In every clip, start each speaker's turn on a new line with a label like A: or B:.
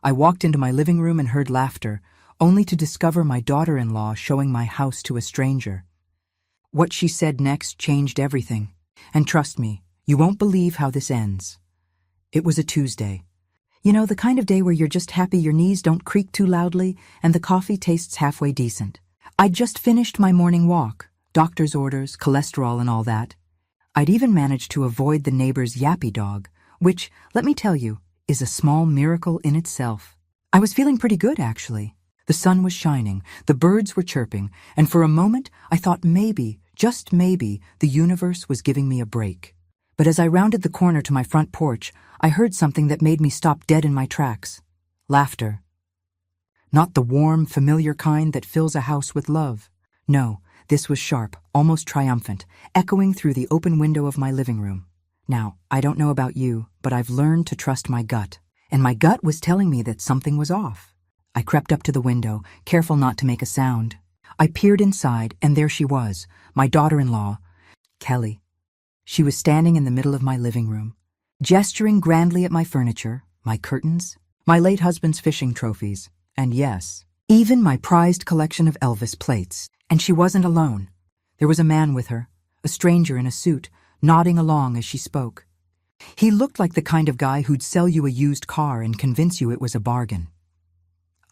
A: I walked into my living room and heard laughter, only to discover my daughter-in-law showing my house to a stranger. What she said next changed everything. And trust me, you won't believe how this ends. It was a Tuesday. You know, the kind of day where you're just happy your knees don't creak too loudly and the coffee tastes halfway decent. I'd just finished my morning walk, doctor's orders, cholesterol and all that. I'd even managed to avoid the neighbor's yappy dog, which, let me tell you, is a small miracle in itself. I was feeling pretty good, actually. The sun was shining, the birds were chirping, and for a moment I thought maybe, just maybe, the universe was giving me a break. But as I rounded the corner to my front porch, I heard something that made me stop dead in my tracks. Laughter. Not the warm, familiar kind that fills a house with love. No, this was sharp, almost triumphant, echoing through the open window of my living room. Now, I don't know about you, but I've learned to trust my gut, and my gut was telling me that something was off. I crept up to the window, careful not to make a sound. I peered inside, and there she was, my daughter-in-law, Kelly. She was standing in the middle of my living room, gesturing grandly at my furniture, my curtains, my late husband's fishing trophies, and yes, even my prized collection of Elvis plates. And she wasn't alone. There was a man with her, a stranger in a suit, nodding along as she spoke. He looked like the kind of guy who'd sell you a used car and convince you it was a bargain.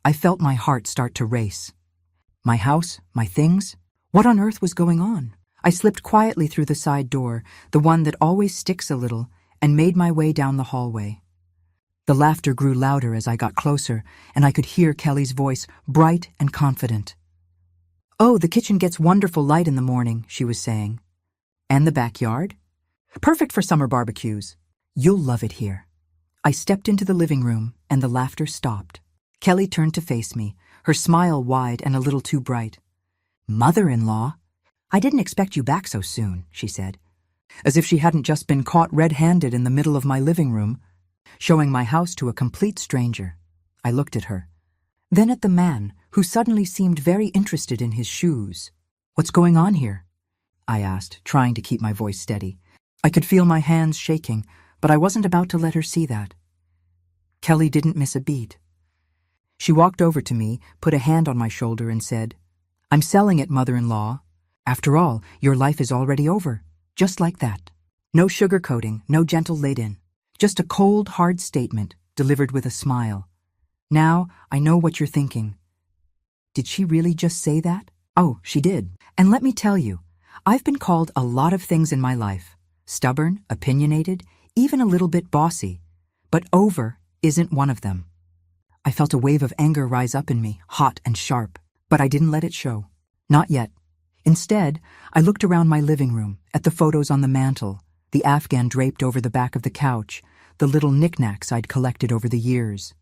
A: I felt my heart start to race. My house, my things? What on earth was going on? I slipped quietly through the side door, the one that always sticks a little, and made my way down the hallway. The laughter grew louder as I got closer, and I could hear Kelly's voice, bright and confident. "Oh, the kitchen gets wonderful light in the morning," she was saying. "And the backyard? Perfect for summer barbecues. You'll love it here." I stepped into the living room, and the laughter stopped. Kelly turned to face me, her smile wide and a little too bright. "Mother-in-law? I didn't expect you back so soon," she said, as if she hadn't just been caught red-handed in the middle of my living room, showing my house to a complete stranger. I looked at her, then at the man, who suddenly seemed very interested in his shoes. "What's going on here?" I asked, trying to keep my voice steady. I could feel my hands shaking, but I wasn't about to let her see that. Kelly didn't miss a beat. She walked over to me, put a hand on my shoulder and said, "I'm selling it, mother-in-law. After all, your life is already over." Just like that. No sugarcoating, no gentle laid-in. Just a cold, hard statement, delivered with a smile. Now, I know what you're thinking. Did she really just say that? Oh, she did. And let me tell you, I've been called a lot of things in my life. Stubborn, opinionated, even a little bit bossy. But over isn't one of them. I felt a wave of anger rise up in me, hot and sharp, but I didn't let it show. Not yet. Instead, I looked around my living room, at the photos on the mantel, the Afghan draped over the back of the couch, the little knickknacks I'd collected over the years.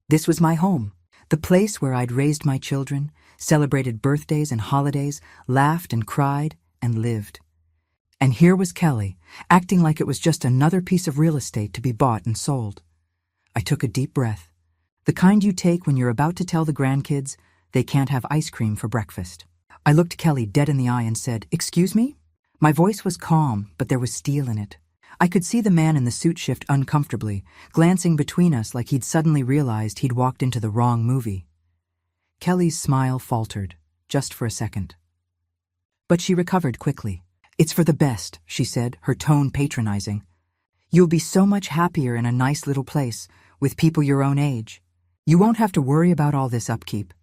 A: This was my home, the place where I'd raised my children, celebrated birthdays and holidays, laughed and cried, and lived. And here was Kelly, acting like it was just another piece of real estate to be bought and sold. I took a deep breath, the kind you take when you're about to tell the grandkids they can't have ice cream for breakfast. I looked Kelly dead in the eye and said, "Excuse me?" My voice was calm, but there was steel in it. I could see the man in the suit shift uncomfortably, glancing between us like he'd suddenly realized he'd walked into the wrong movie. Kelly's smile faltered, just for a second. But she recovered quickly. "It's for the best," she said, her tone patronizing. "You'll be so much happier in a nice little place, with people your own age. You won't have to worry about all this upkeep.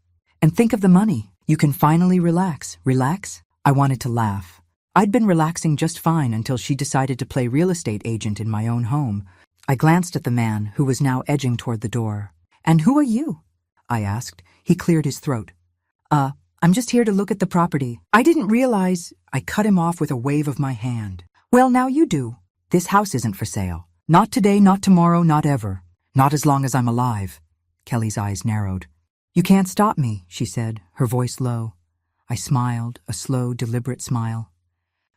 A: And think of the money. You can finally relax." Relax? I wanted to laugh. I'd been relaxing just fine until she decided to play real estate agent in my own home. I glanced at the man, who was now edging toward the door. "And who are you?" I asked. He cleared his throat. I'm just here to look at the property." "I didn't realize—" I cut him off with a wave of my hand. "Well, now you do. This house isn't for sale. Not today, not tomorrow, not ever. Not as long as I'm alive." Kelly's eyes narrowed. "You can't stop me," she said, her voice low. I smiled, a slow, deliberate smile.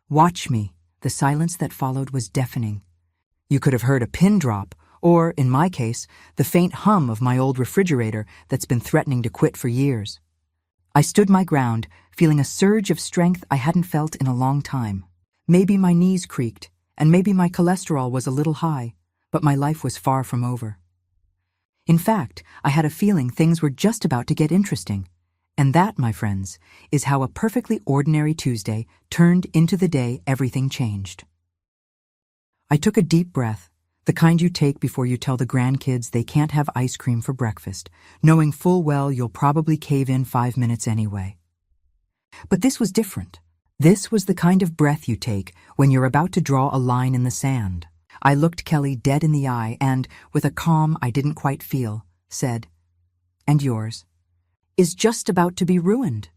A: "Watch me." The silence that followed was deafening. You could have heard a pin drop, or, in my case, the faint hum of my old refrigerator that's been threatening to quit for years. I stood my ground, feeling a surge of strength I hadn't felt in a long time. Maybe my knees creaked, and maybe my cholesterol was a little high, but my life was far from over. In fact, I had a feeling things were just about to get interesting. And that, my friends, is how a perfectly ordinary Tuesday turned into the day everything changed. I took a deep breath, the kind you take before you tell the grandkids they can't have ice cream for breakfast, knowing full well you'll probably cave in 5 minutes anyway. But this was different. This was the kind of breath you take when you're about to draw a line in the sand. I looked Kelly dead in the eye and, with a calm I didn't quite feel, said, "And yours is just about to be ruined."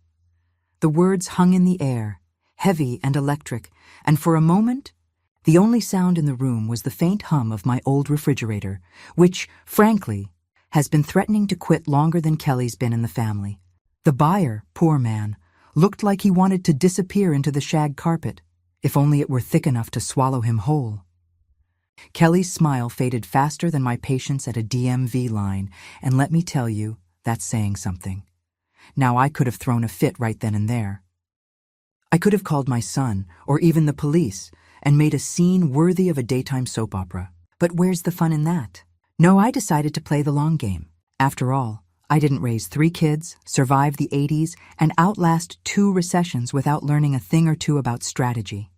A: The words hung in the air, heavy and electric, and for a moment, the only sound in the room was the faint hum of my old refrigerator, which, frankly, has been threatening to quit longer than Kelly's been in the family. The buyer, poor man, looked like he wanted to disappear into the shag carpet, if only it were thick enough to swallow him whole. Kelly's smile faded faster than my patience at a DMV line, and let me tell you, that's saying something. Now I could have thrown a fit right then and there. I could have called my son, or even the police, and made a scene worthy of a daytime soap opera. But where's the fun in that? No, I decided to play the long game. After all, I didn't raise 3 kids, survive the 80s, and outlast 2 recessions without learning a thing or two about strategy.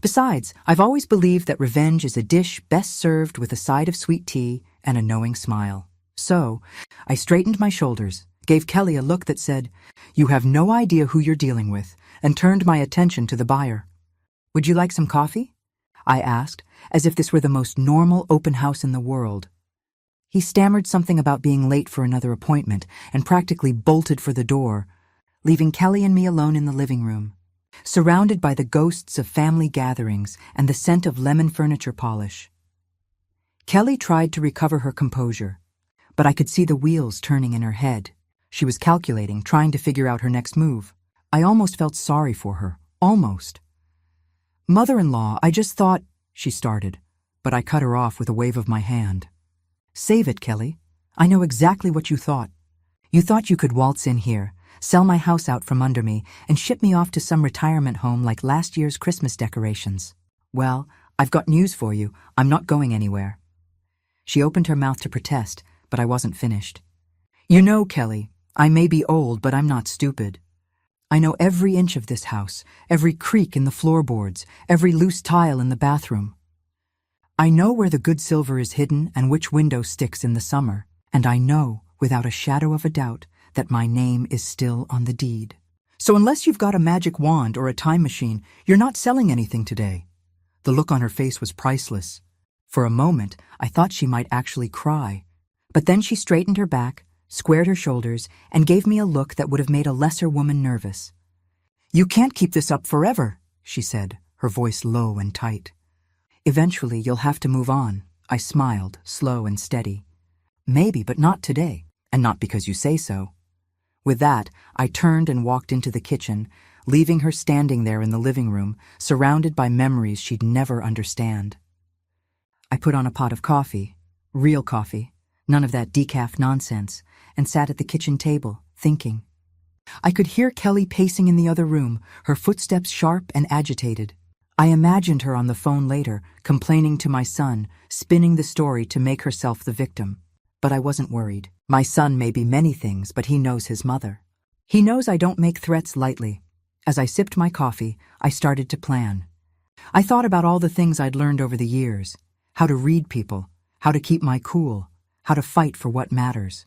A: Besides, I've always believed that revenge is a dish best served with a side of sweet tea and a knowing smile. So, I straightened my shoulders, gave Kelly a look that said, "You have no idea who you're dealing with," and turned my attention to the buyer. "Would you like some coffee?" I asked, as if this were the most normal open house in the world. He stammered something about being late for another appointment and practically bolted for the door, leaving Kelly and me alone in the living room, surrounded by the ghosts of family gatherings and the scent of lemon furniture polish. Kelly tried to recover her composure, but I could see the wheels turning in her head. She was calculating, trying to figure out her next move. I almost felt sorry for her. Almost. "Mother-in-law, I just thought," she started, but I cut her off with a wave of my hand. "Save it, Kelly. I know exactly what you thought. You thought you could waltz in here, sell my house out from under me, and ship me off to some retirement home like last year's Christmas decorations. Well, I've got news for you. I'm not going anywhere." She opened her mouth to protest, but I wasn't finished. "You know, Kelly, I may be old, but I'm not stupid. I know every inch of this house, every creak in the floorboards, every loose tile in the bathroom. I know where the good silver is hidden and which window sticks in the summer, and I know, without a shadow of a doubt, that my name is still on the deed. So unless you've got a magic wand or a time machine, you're not selling anything today." The look on her face was priceless. For a moment, I thought she might actually cry. But then she straightened her back, squared her shoulders, and gave me a look that would have made a lesser woman nervous. "You can't keep this up forever," she said, her voice low and tight. "Eventually, you'll have to move on," I smiled, slow and steady. "Maybe, but not today, and not because you say so." With that, I turned and walked into the kitchen, leaving her standing there in the living room, surrounded by memories she'd never understand. I put on a pot of coffee, real coffee, none of that decaf nonsense, and sat at the kitchen table, thinking. I could hear Kelly pacing in the other room, her footsteps sharp and agitated. I imagined her on the phone later, complaining to my son, spinning the story to make herself the victim. But I wasn't worried. My son may be many things, but he knows his mother. He knows I don't make threats lightly. As I sipped my coffee, I started to plan. I thought about all the things I'd learned over the years, how to read people, how to keep my cool, how to fight for what matters.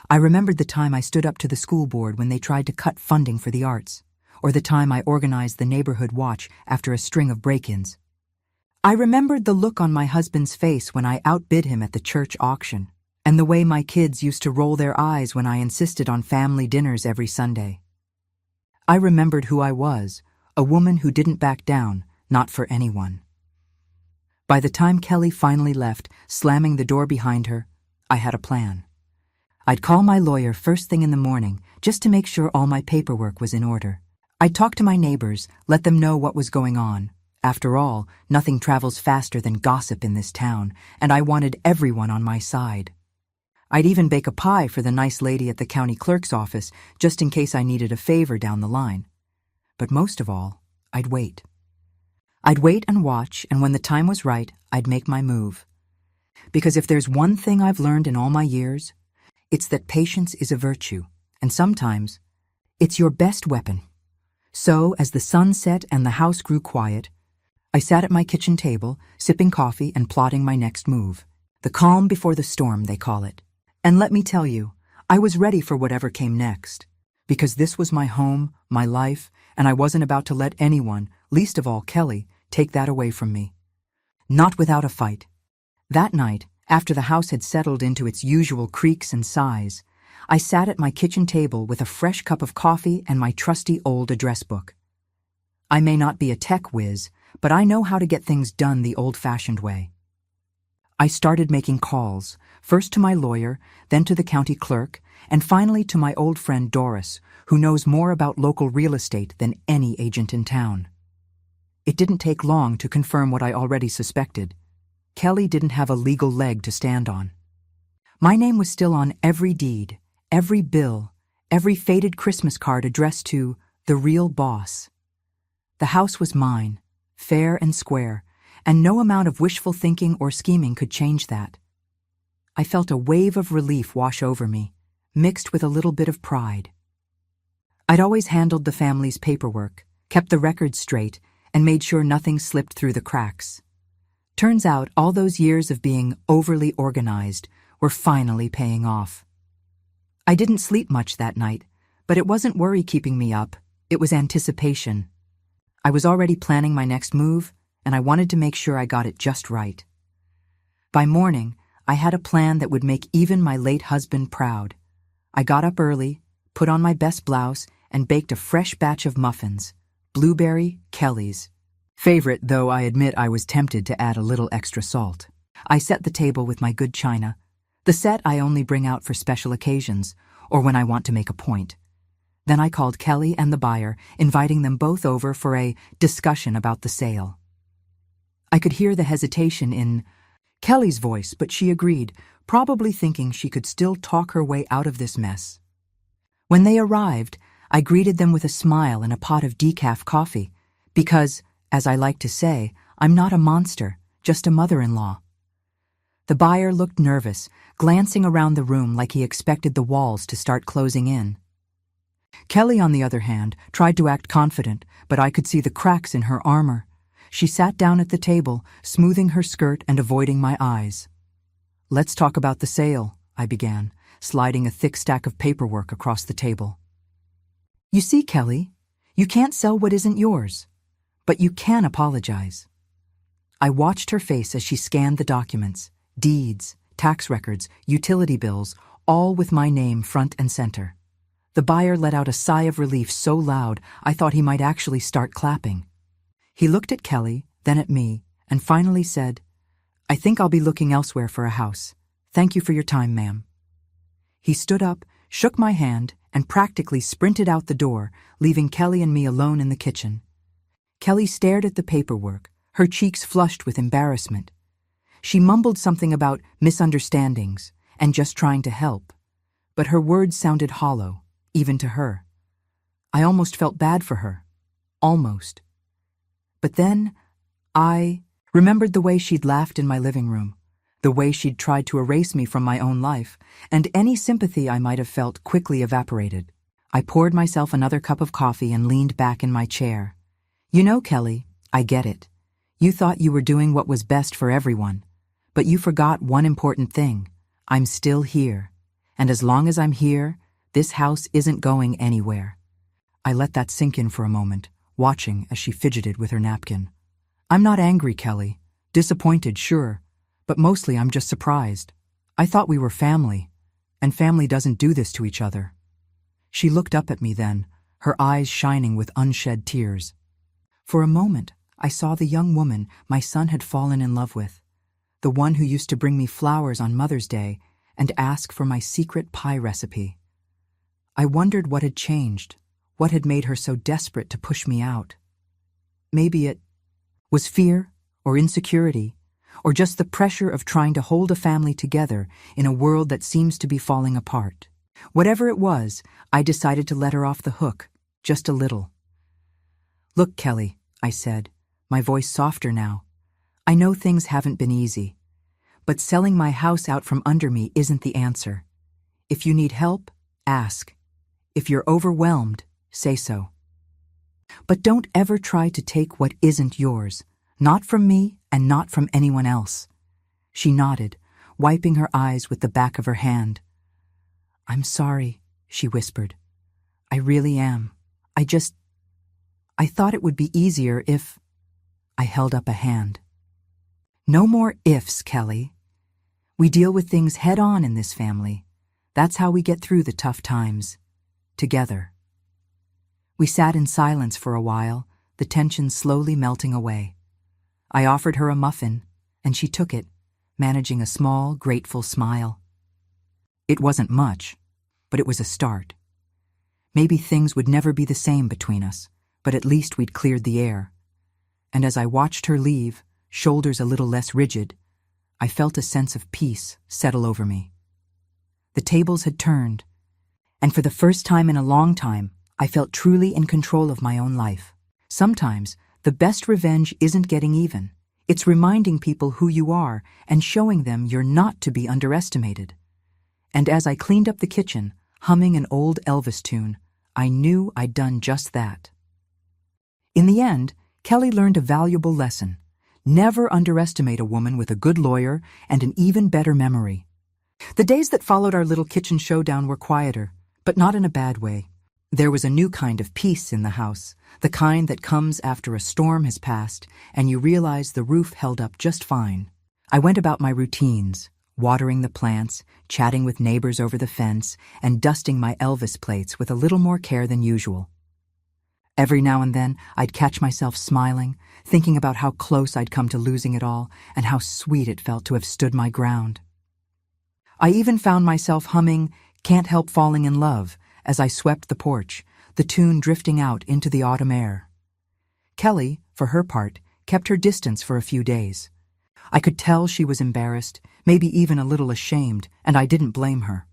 A: I remembered the time I stood up to the school board when they tried to cut funding for the arts, or the time I organized the neighborhood watch after a string of break-ins. I remembered the look on my husband's face when I outbid him at the church auction, and the way my kids used to roll their eyes when I insisted on family dinners every Sunday. I remembered who I was, a woman who didn't back down, not for anyone. By the time Kelly finally left, slamming the door behind her, I had a plan. I'd call my lawyer first thing in the morning, just to make sure all my paperwork was in order. I'd talk to my neighbors, let them know what was going on. After all, nothing travels faster than gossip in this town, and I wanted everyone on my side. I'd even bake a pie for the nice lady at the county clerk's office, just in case I needed a favor down the line. But most of all, I'd wait. I'd wait and watch, and when the time was right, I'd make my move. Because if there's one thing I've learned in all my years, it's that patience is a virtue, and sometimes it's your best weapon. So, as the sun set and the house grew quiet, I sat at my kitchen table, sipping coffee and plotting my next move. The calm before the storm, they call it. And let me tell you, I was ready for whatever came next. Because this was my home, my life, and I wasn't about to let anyone, least of all Kelly, take that away from me. Not without a fight. That night, after the house had settled into its usual creaks and sighs, I sat at my kitchen table with a fresh cup of coffee and my trusty old address book. I may not be a tech whiz, but I know how to get things done the old-fashioned way. I started making calls, first to my lawyer, then to the county clerk, and finally to my old friend Doris, who knows more about local real estate than any agent in town. It didn't take long to confirm what I already suspected. Kelly didn't have a legal leg to stand on. My name was still on every deed, every bill, every faded Christmas card addressed to the real boss. The house was mine, fair and square, and no amount of wishful thinking or scheming could change that. I felt a wave of relief wash over me, mixed with a little bit of pride. I'd always handled the family's paperwork, kept the records straight, and made sure nothing slipped through the cracks. Turns out all those years of being overly organized were finally paying off. I didn't sleep much that night, but it wasn't worry keeping me up, it was anticipation. I was already planning my next move, and I wanted to make sure I got it just right. By morning, I had a plan that would make even my late husband proud. I got up early, put on my best blouse, and baked a fresh batch of muffins. Blueberry Kelly's. Favorite, though I admit I was tempted to add a little extra salt. I set the table with my good china. The set I only bring out for special occasions, or when I want to make a point. Then I called Kelly and the buyer, inviting them both over for a discussion about the sale. I could hear the hesitation in Kelly's voice, but she agreed, probably thinking she could still talk her way out of this mess. When they arrived, I greeted them with a smile and a pot of decaf coffee, because, as I like to say, I'm not a monster, just a mother-in-law. The buyer looked nervous, glancing around the room like he expected the walls to start closing in. Kelly, on the other hand, tried to act confident, but I could see the cracks in her armor. She sat down at the table, smoothing her skirt and avoiding my eyes. "Let's talk about the sale," I began, sliding a thick stack of paperwork across the table. "You see, Kelly, you can't sell what isn't yours, but you can apologize." I watched her face as she scanned the documents, deeds, tax records, utility bills, all with my name front and center. The buyer let out a sigh of relief so loud I thought he might actually start clapping. He looked at Kelly, then at me, and finally said, "I think I'll be looking elsewhere for a house. Thank you for your time, ma'am." He stood up, shook my hand, and practically sprinted out the door, leaving Kelly and me alone in the kitchen. Kelly stared at the paperwork, her cheeks flushed with embarrassment. She mumbled something about misunderstandings and just trying to help, but her words sounded hollow, even to her. I almost felt bad for her. Almost. But then, I remembered the way she'd laughed in my living room, the way she'd tried to erase me from my own life, and any sympathy I might have felt quickly evaporated. I poured myself another cup of coffee and leaned back in my chair. "You know, Kelly, I get it. You thought you were doing what was best for everyone, but you forgot one important thing. I'm still here, and as long as I'm here, this house isn't going anywhere." I let that sink in for a moment, watching as she fidgeted with her napkin. "I'm not angry, Kelly. Disappointed, sure, but mostly I'm just surprised. I thought we were family, and family doesn't do this to each other." She looked up at me then, her eyes shining with unshed tears. For a moment, I saw the young woman my son had fallen in love with, the one who used to bring me flowers on Mother's Day and ask for my secret pie recipe. I wondered what had changed, what had made her so desperate to push me out. Maybe it was fear or insecurity, or just the pressure of trying to hold a family together in a world that seems to be falling apart. Whatever it was, I decided to let her off the hook, just a little. "Look, Kelly," I said, my voice softer now. "I know things haven't been easy, but selling my house out from under me isn't the answer. If you need help, ask. If you're overwhelmed, say so. But don't ever try to take what isn't yours, not from me and not from anyone else. She nodded, wiping her eyes with the back of her hand. I'm sorry, she whispered. I really am. I thought it would be easier if... I held up a hand. No more ifs, Kelly. We deal with things head on in this family. That's how we get through the tough times. Together. We sat in silence for a while, the tension slowly melting away. I offered her a muffin, and she took it, managing a small, grateful smile. It wasn't much, but it was a start. Maybe things would never be the same between us, but at least we'd cleared the air. And as I watched her leave, shoulders a little less rigid, I felt a sense of peace settle over me. The tables had turned, and for the first time in a long time, I felt truly in control of my own life. Sometimes, the best revenge isn't getting even. It's reminding people who you are and showing them you're not to be underestimated. And as I cleaned up the kitchen, humming an old Elvis tune, I knew I'd done just that. In the end, Kelly learned a valuable lesson. Never underestimate a woman with a good lawyer and an even better memory. The days that followed our little kitchen showdown were quieter, but not in a bad way. There was a new kind of peace in the house, the kind that comes after a storm has passed and you realize the roof held up just fine. I went about my routines, watering the plants, chatting with neighbors over the fence, and dusting my Elvis plates with a little more care than usual. Every now and then, I'd catch myself smiling, thinking about how close I'd come to losing it all and how sweet it felt to have stood my ground. I even found myself humming "Can't Help Falling in Love" as I swept the porch, the tune drifting out into the autumn air. Kelly, for her part, kept her distance for a few days. I could tell she was embarrassed, maybe even a little ashamed, and I didn't blame her.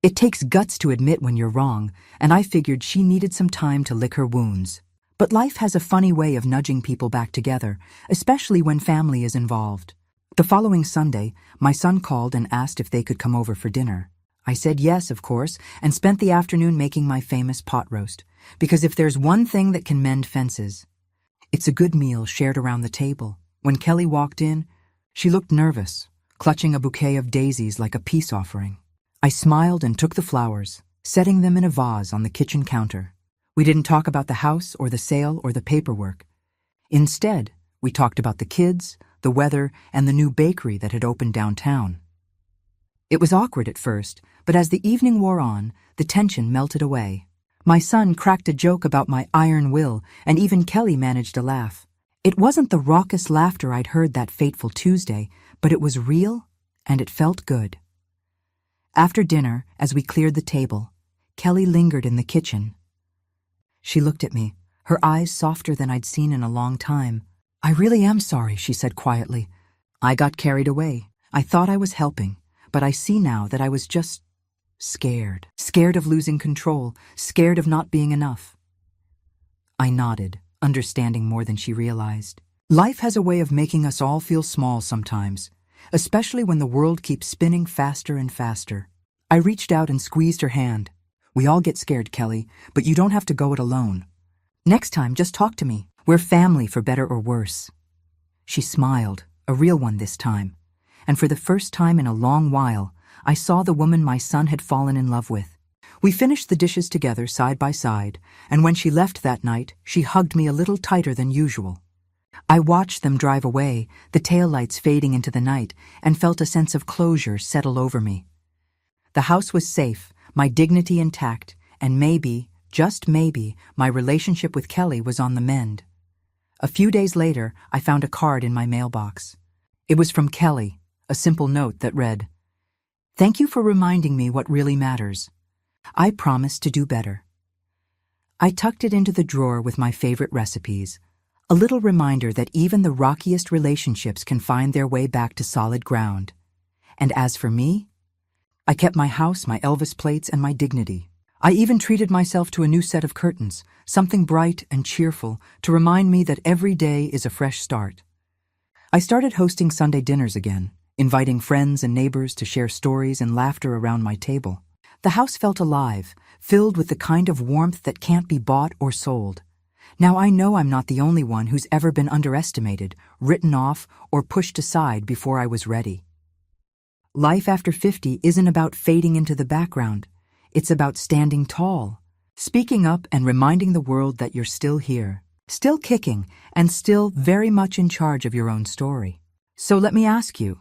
A: It takes guts to admit when you're wrong, and I figured she needed some time to lick her wounds. But life has a funny way of nudging people back together, especially when family is involved. The following Sunday, my son called and asked if they could come over for dinner. I said yes, of course, and spent the afternoon making my famous pot roast, because if there's one thing that can mend fences, it's a good meal shared around the table. When Kelly walked in, she looked nervous, clutching a bouquet of daisies like a peace offering. I smiled and took the flowers, setting them in a vase on the kitchen counter. We didn't talk about the house or the sale or the paperwork. Instead, we talked about the kids, the weather, and the new bakery that had opened downtown. It was awkward at first, but as the evening wore on, the tension melted away. My son cracked a joke about my iron will, and even Kelly managed to laugh. It wasn't the raucous laughter I'd heard that fateful Tuesday, but it was real, and it felt good. After dinner, as we cleared the table, Kelly lingered in the kitchen. She looked at me, her eyes softer than I'd seen in a long time. I really am sorry, she said quietly. I got carried away. I thought I was helping, but I see now that I was just scared. Scared of losing control, scared of not being enough. I nodded, understanding more than she realized. Life has a way of making us all feel small sometimes, especially when the world keeps spinning faster and faster. I reached out and squeezed her hand. We all get scared, Kelly, but you don't have to go it alone. Next time, just talk to me. We're family for better or worse. She smiled, a real one this time, and for the first time in a long while, I saw the woman my son had fallen in love with. We finished the dishes together side by side, and when she left that night, she hugged me a little tighter than usual. I watched them drive away, the taillights fading into the night, and felt a sense of closure settle over me. The house was safe, my dignity intact, and maybe, just maybe, my relationship with Kelly was on the mend. A few days later, I found a card in my mailbox. It was from Kelly, a simple note that read, "Thank you for reminding me what really matters. I promise to do better." I tucked it into the drawer with my favorite recipes, a little reminder that even the rockiest relationships can find their way back to solid ground. And as for me, I kept my house, my Elvis plates, and my dignity. I even treated myself to a new set of curtains, something bright and cheerful to remind me that every day is a fresh start. I started hosting Sunday dinners again, inviting friends and neighbors to share stories and laughter around my table. The house felt alive, filled with the kind of warmth that can't be bought or sold. Now I know I'm not the only one who's ever been underestimated, written off, or pushed aside before I was ready. Life after 50 isn't about fading into the background. It's about standing tall, speaking up and reminding the world that you're still here, still kicking, and still very much in charge of your own story. So let me ask you,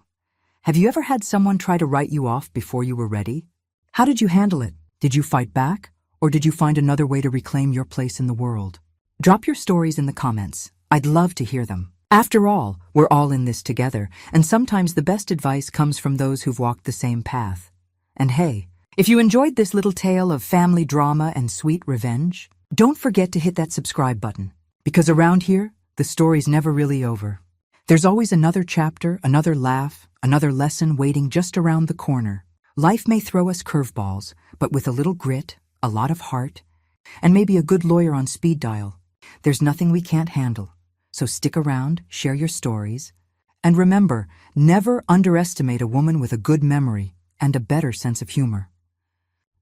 A: have you ever had someone try to write you off before you were ready? How did you handle it? Did you fight back? Or did you find another way to reclaim your place in the world? Drop your stories in the comments. I'd love to hear them. After all, we're all in this together, and sometimes the best advice comes from those who've walked the same path. And hey, if you enjoyed this little tale of family drama and sweet revenge, don't forget to hit that subscribe button, because around here, the story's never really over. There's always another chapter, another laugh, another lesson waiting just around the corner. Life may throw us curveballs, but with a little grit, a lot of heart, and maybe a good lawyer on speed dial, there's nothing we can't handle. So stick around, share your stories, and remember, never underestimate a woman with a good memory and a better sense of humor.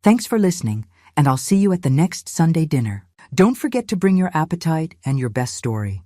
A: Thanks for listening, and I'll see you at the next Sunday dinner. Don't forget to bring your appetite and your best story.